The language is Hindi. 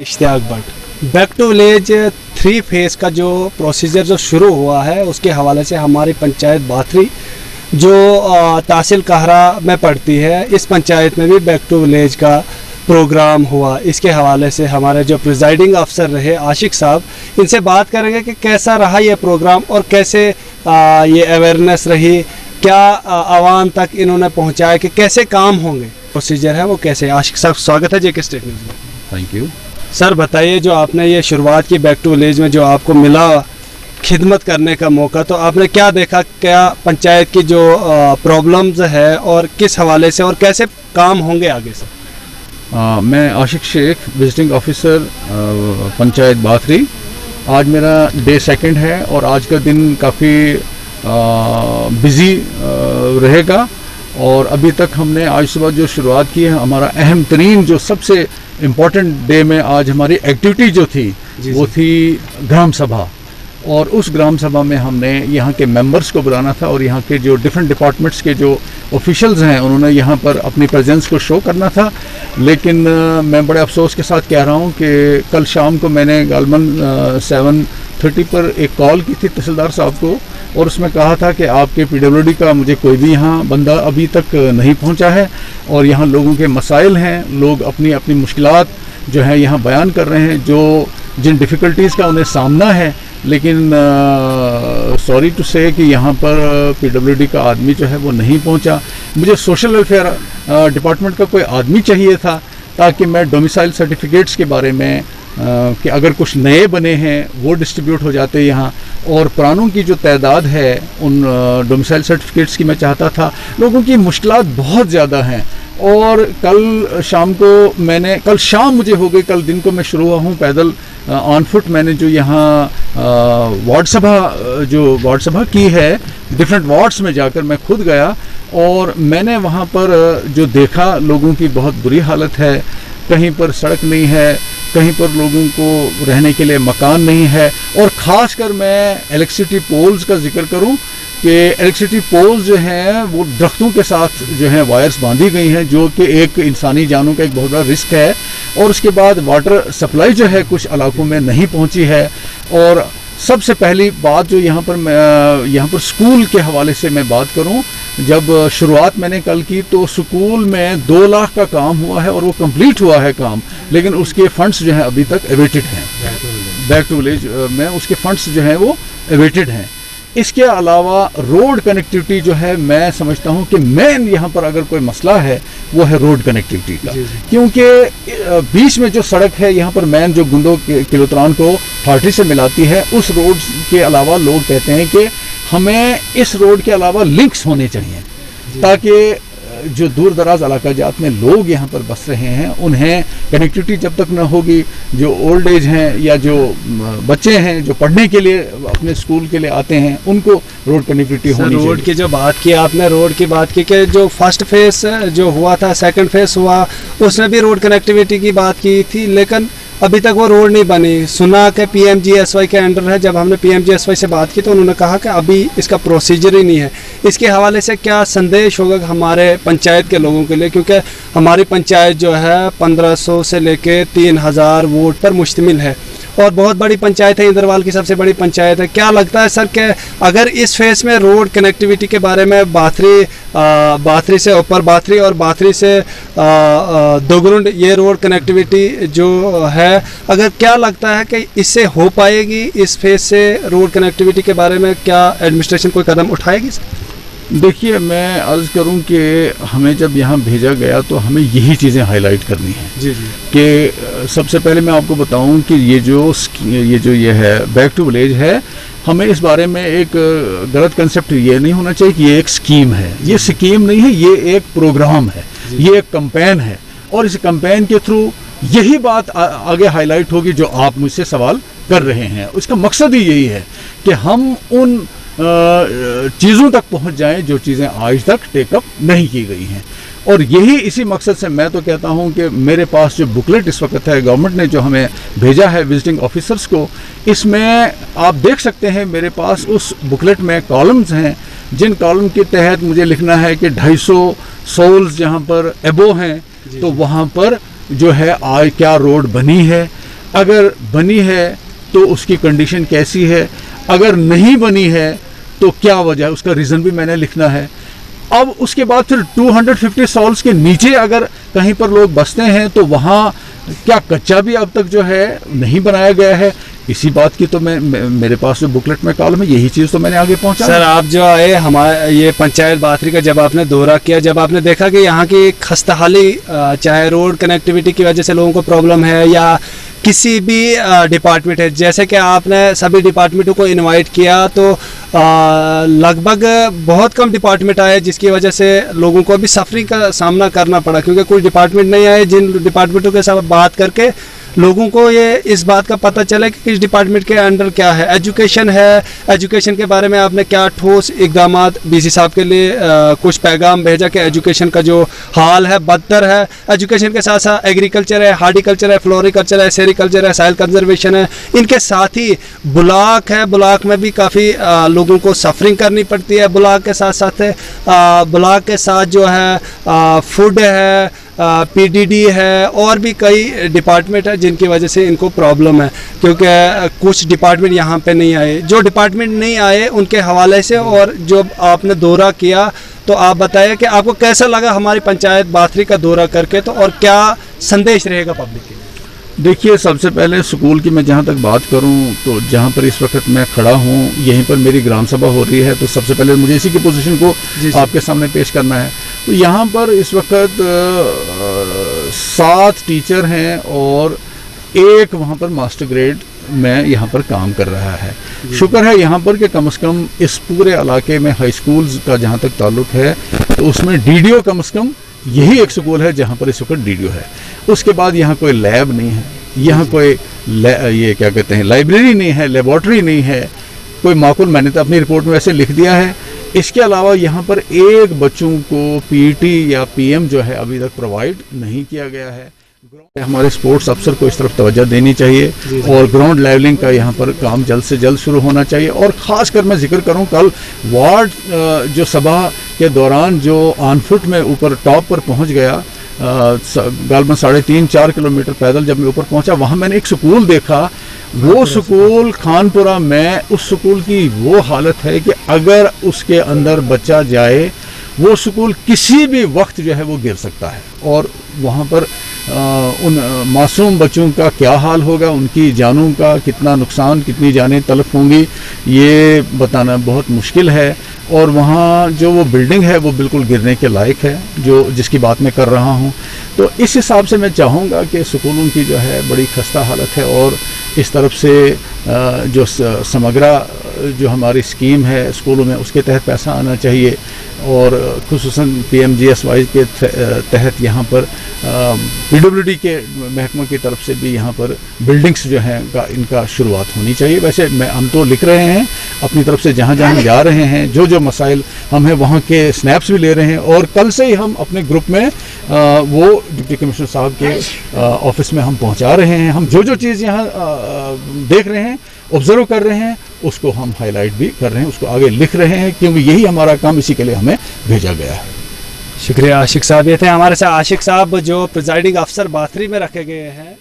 Ishtiyaq Bhatt. Back to village 3 phase का जो प्रोसीजर जो शुरू हुआ है उसके हवाले से हमारी पंचायत बाथरी जो तहसील कहरा में पड़ती है, इस पंचायत में भी बैक टू विलेज का प्रोग्राम हुआ। इसके हवाले से हमारे जो प्रिजाइडिंग अफसर रहे आशिक साहब, इनसे बात करेंगे कि कैसा रहा ये प्रोग्राम और कैसे ये अवेयरनेस रही, क्या आवाम तक इन्होंने पहुंचाया कि कैसे काम होंगे, प्रोसीजर है वो कैसे। आशिक साहब स्वागत है जेके स्टेट न्यूज़ में। थैंक यू सर, बताइए जो आपने ये शुरुआत की बैक टू विलेज में, जो आपको मिला खिदमत करने का मौका, तो आपने क्या देखा, क्या पंचायत की जो प्रॉब्लम्स है और किस हवाले से और कैसे काम होंगे आगे से। मैं आशिक Sheikh, visiting officer panchayat Bathory. आज मेरा डे 2 है और आज का दिन काफ़ी बिज़ी रहेगा। और अभी तक हमने आज सुबह जो शुरुआत की है, हमारा अहम तरीन जो सबसे इम्पॉर्टेंट डे में आज हमारी एक्टिविटी जो थी वो थी ग्राम सभा। और उस ग्राम सभा में हमने यहाँ के मेंबर्स को बुलाना था और यहाँ के जो डिफरेंट डिपार्टमेंट्स के जो ऑफिशियल्स हैं उन्होंने यहाँ पर अपनी प्रेजेंस को शो करना था। लेकिन मैं बड़े अफसोस के साथ कह रहा हूँ कि कल शाम को मैंने गालमन 7:30 पर एक कॉल की थी तहसीलदार साहब को, और उसमें कहा था कि आपके PWD का मुझे कोई भी यहाँ बंदा अभी तक नहीं पहुँचा है और यहाँ लोगों के मसाइल हैं, लोग अपनी अपनी मुश्किलात जो है यहाँ बयान कर रहे हैं, जो जिन डिफ़िकल्टीज़ का उन्हें सामना है। लेकिन सॉरी टू से कि यहाँ पर PWD का आदमी जो है वो नहीं पहुँचा। मुझे सोशल वेलफेयर डिपार्टमेंट का कोई आदमी चाहिए था ताकि मैं डोमिसाइल सर्टिफिकेट्स के बारे में कि अगर कुछ नए बने हैं वो डिस्ट्रीब्यूट हो जाते यहाँ, और पुरानों की जो तादाद है उन डोमिसाइल सर्टिफिकेट्स की मैं चाहता था। लोगों की मुश्किलात बहुत ज़्यादा हैं। और कल शाम मुझे हो गई, कल दिन को मैं शुरू हुआ हूँ पैदल ऑन फुट। मैंने जो यहाँ वार्ड सभा की है, डिफरेंट वार्ड्स में जाकर मैं खुद गया और मैंने वहाँ पर जो देखा, लोगों की बहुत बुरी हालत है। कहीं पर सड़क नहीं है, कहीं पर लोगों को रहने के लिए मकान नहीं है। और ख़ासकर मैं इलेक्ट्रिसिटी पोल्स का जिक्र करूं कि इलेक्ट्रिसिटी पोल्स जो हैं वो दरख्तों के साथ जो हैं वायर्स बांधी गई हैं, जो कि एक इंसानी जानों का एक बहुत बड़ा रिस्क है। और उसके बाद वाटर सप्लाई जो है कुछ इलाकों में नहीं पहुंची है। और सबसे पहली बात जो यहाँ पर स्कूल के हवाले से मैं बात करूँ, जब शुरुआत मैंने कल की तो स्कूल में 2 लाख का काम हुआ है और वो कंप्लीट हुआ है काम, लेकिन उसके फंड्स जो हैं अभी तक अवेटेड हैं। बैक टू विलेज में उसके फंड्स जो हैं वो अवेटेड हैं। इसके अलावा रोड कनेक्टिविटी जो है, मैं समझता हूँ कि मेन यहाँ पर अगर कोई मसला है वो है रोड कनेक्टिविटी का। क्योंकि बीच में जो सड़क है यहाँ पर मेन जो गुंदो किलोत्रान को फाटी से मिलाती है, उस रोड के अलावा लोग कहते हैं कि हमें इस रोड के अलावा लिंक्स होने चाहिए ताकि जो दूर दराज इलाका जात में लोग यहाँ पर बस रहे हैं उन्हें कनेक्टिविटी जब तक न होगी, जो ओल्ड एज हैं या जो बच्चे हैं जो पढ़ने के लिए अपने स्कूल के लिए आते हैं, उनको रोड कनेक्टिविटी होनी चाहिए। रोड की जो बात की आपने, रोड की बात की कि जो फर्स्ट फेज़ जो हुआ था, सेकंड फेज़ हुआ, उसमें भी रोड कनेक्टिविटी की बात की थी, लेकिन अभी तक वो रोड नहीं बनी। सुना कि PMGSY के अंडर है। जब हमने PMGSY से बात की तो उन्होंने कहा कि अभी इसका प्रोसीजर ही नहीं है। इसके हवाले से क्या संदेश होगा हमारे पंचायत के लोगों के लिए, क्योंकि हमारी पंचायत जो है 1500 से लेके 3000 वोट पर मुश्तमिल है और बहुत बड़ी पंचायत है, इंदरवाल की सबसे बड़ी पंचायत है। क्या लगता है सर कि अगर इस फेस में रोड कनेक्टिविटी के बारे में बाथरी से ऊपर बाथरी और बाथरी से दोगुरुंड ये रोड कनेक्टिविटी जो है, अगर क्या लगता है कि इससे हो पाएगी, इस फेस से रोड कनेक्टिविटी के बारे में क्या एडमिनिस्ट्रेशन कोई कदम उठाएगी? देखिए, मैं अर्ज़ करूं कि हमें जब यहाँ भेजा गया तो हमें यही चीज़ें हाईलाइट करनी है। जी कि सबसे पहले मैं आपको बताऊं कि ये है बैक टू विलेज है, हमें इस बारे में एक गलत कंसेप्ट ये नहीं होना चाहिए कि ये एक स्कीम है। ये स्कीम नहीं है, ये एक प्रोग्राम है, ये एक कैंपेन है। और इस कैंपेन के थ्रू यही बात आगे हाईलाइट होगी जो आप मुझसे सवाल कर रहे हैं। उसका मकसद ही यही है कि हम उन चीज़ों तक पहुंच जाएं जो चीज़ें आज तक टेकअप नहीं की गई हैं। और यही इसी मकसद से मैं तो कहता हूं कि मेरे पास जो बुकलेट इस वक्त है, गवर्नमेंट ने जो हमें भेजा है विजिटिंग ऑफिसर्स को, इसमें आप देख सकते हैं मेरे पास उस बुकलेट में कॉलम्स हैं, जिन कॉलम के तहत मुझे लिखना है कि 250 सोल्स जहां पर एबो हैं तो वहां पर जो है क्या रोड बनी है। अगर बनी है तो उसकी कंडीशन कैसी है, अगर नहीं बनी है तो क्या वजह है, उसका रीज़न भी मैंने लिखना है। अब उसके बाद फिर 250 सॉल्स के नीचे अगर कहीं पर लोग बसते हैं तो वहाँ क्या कच्चा भी अब तक जो है नहीं बनाया गया है, इसी बात की तो मेरे पास जो बुकलेट में कॉलम है यही चीज़ तो मैंने आगे पहुँचा। सर आप जो आए हमारे ये पंचायत बाथरी का जब आपने दौरा किया, जब आपने देखा कि यहाँ की खस्ताहाली चाहे रोड कनेक्टिविटी की वजह से लोगों को प्रॉब्लम है या किसी भी डिपार्टमेंट है, जैसे कि आपने सभी डिपार्टमेंटों को इनवाइट किया तो लगभग बहुत कम डिपार्टमेंट आए जिसकी वजह से लोगों को अभी सफरिंग का सामना करना पड़ा, क्योंकि कोई डिपार्टमेंट नहीं आए जिन डिपार्टमेंटों के साथ बात करके लोगों को ये इस बात का पता चले कि किस डिपार्टमेंट के अंडर क्या है। एजुकेशन है, एजुकेशन के बारे में आपने क्या ठोस इकदाम डीसी साहब के लिए कुछ पैगाम भेजा कि एजुकेशन का जो हाल है बदतर है। एजुकेशन के साथ साथ एग्रीकल्चर है, हार्टिकल्चर है, फ्लोरिकल्चर है, सेरिकल्चर है, साइल कंजर्वेशन है, इनके साथ ही ब्लॉक है, ब्लॉक में भी काफ़ी लोगों को सफरिंग करनी पड़ती है। ब्लॉक के साथ साथ ब्लॉक के साथ जो है फूड है, पीडीडी है और भी कई डिपार्टमेंट है जिनकी वजह से इनको प्रॉब्लम है, क्योंकि कुछ डिपार्टमेंट यहाँ पे नहीं आए। जो डिपार्टमेंट नहीं आए उनके हवाले से और जो आपने दौरा किया तो आप बताइए कि आपको कैसा लगा हमारी पंचायत बाथरी का दौरा करके, तो और क्या संदेश रहेगा पब्लिक के लिए? देखिए, सबसे पहले स्कूल की मैं जहाँ तक बात करूँ तो जहाँ पर इस वक्त मैं खड़ा हूँ यहीं पर मेरी ग्राम सभा हो रही है, तो सबसे पहले मुझे इसी की पोजीशन को आपके सामने पेश करना है। तो यहाँ पर इस वक्त 7 टीचर हैं और एक वहाँ पर मास्टर ग्रेड में यहाँ पर काम कर रहा है। शुक्र है यहाँ पर कि कम से कम इस पूरे इलाके में हाई स्कूल्स का जहाँ तक ताल्लुक है तो उसमें डीडीओ कम से कम यही एक स्कूल है जहाँ पर इस वक्त डीडीओ है। उसके बाद यहाँ कोई लैब नहीं है, यहाँ कोई ये क्या कहते हैं लाइब्रेरी नहीं है, लेबॉर्ट्री नहीं है, कोई माकूल, मैंने तो अपनी रिपोर्ट में वैसे लिख दिया है। इसके अलावा यहाँ पर एक बच्चों को पीटी या पीएम जो है अभी तक प्रोवाइड नहीं किया गया है। हमारे स्पोर्ट्स अफसर को इस तरफ तवज्जो देनी चाहिए और ग्राउंड लेवलिंग का यहाँ पर काम जल्द से जल्द शुरू होना चाहिए। और ख़ासकर मैं जिक्र करूँ, कल वार्ड जो सभा के दौरान जो ऑन फुट में ऊपर टॉप पर पहुँच गया, गालबन 3.5-4 किलोमीटर पैदल जब मैं ऊपर पहुँचा, वहाँ मैंने एक स्कूल देखा। वो स्कूल खानपुरा में, उस स्कूल की वो हालत है कि अगर उसके अंदर बच्चा जाए वो स्कूल किसी भी वक्त जो है वो गिर सकता है। और वहाँ पर उन मासूम बच्चों का क्या हाल होगा, उनकी जानों का कितना नुकसान, कितनी जानें तलफ होंगी, ये बताना बहुत मुश्किल है। और वहाँ जो वो बिल्डिंग है वो बिल्कुल गिरने के लायक है, जो जिसकी बात मैं कर रहा हूँ। तो इस हिसाब से मैं चाहूँगा कि स्कूलों की जो है बड़ी खस्ता हालत है और इस तरफ से जो समग्रा जो हमारी स्कीम है स्कूलों में उसके तहत पैसा आना चाहिए। और खुसूसन PMGSY के तहत यहाँ पर PWD के महकमे की तरफ से भी यहाँ पर बिल्डिंग्स जो हैं इनका शुरुआत होनी चाहिए। वैसे हम तो लिख रहे हैं अपनी तरफ से, जहाँ जहाँ जा रहे हैं, जो जो मसाइल हम हैं वहाँ के स्नैप्स भी ले रहे हैं। और कल से ही हम अपने ग्रुप में वो डिप्टी कमिश्नर साहब के ऑफिस में हम पहुँचा रहे हैं। हम जो जो चीज़ यहाँ देख रहे हैं, ऑब्जर्व कर रहे हैं, उसको हम हाईलाइट भी कर रहे हैं, उसको आगे लिख रहे हैं, क्योंकि यही हमारा काम, इसी के लिए हमें भेजा गया है। शुक्रिया आशिक साहब। ये थे हमारे साथ आशिक साहब जो प्रिजाइडिंग अफसर बाथरी में रखे गए हैं।